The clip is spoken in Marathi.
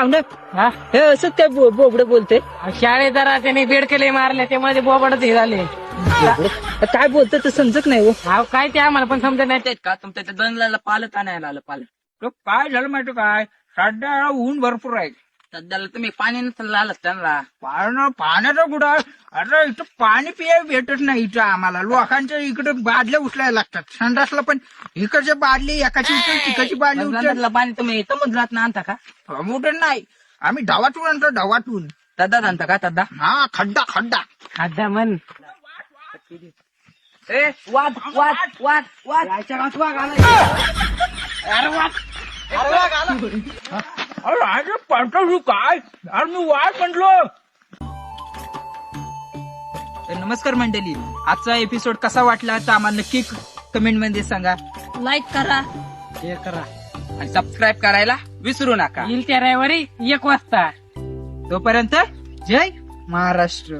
पाहुणं हा हे असं काय बोबड बोलते शाळेत जरा त्याने बेडकले मारले ते मध्ये बोबडच हे झाले. काय बोलतं ते समजत नाही हो. अहो काय ते आम्हाला पण समजत नाही ते का तुमच्या त्या जंगलाला पालत आणायला आलं पालक. तो काय झालं माहिती काय, सध्या ऊन भरपूर आहे. सध्याला तुम्ही पाणी नसेल आलं त्यांना. पाण्याचं कुठं, अरे इथं पाणी पियायला भेटत नाही इथं आम्हाला. लोकांच्या इकडे बादल्या उचलायला लागतात. संडासला पण इकडच्या बादली एकाची उचल तिकडची बादली उचल. समुद्रातलं पाणी तुम्ही समुद्रात आणता का? समुद्र नाही, आम्ही ढवातून आणतो, ढवातून. तद्दात आणता का तद्दा? हा, खड्डा खड्डा. खड्डा म्हण. ए वाद वाद वाद वाद अरे अरे पडतो काय, अरे मी वाट म्हटलो. नमस्कार मंडळी, आजचा एपिसोड कसा वाटला तर आम्हाला नक्की कमेंट मध्ये सांगा. लाईक करा, शेअर करा आणि सबस्क्राईब करायला विसरू नका. येईल त्या रविवारी 1 वाजता. तोपर्यंत जय महाराष्ट्र.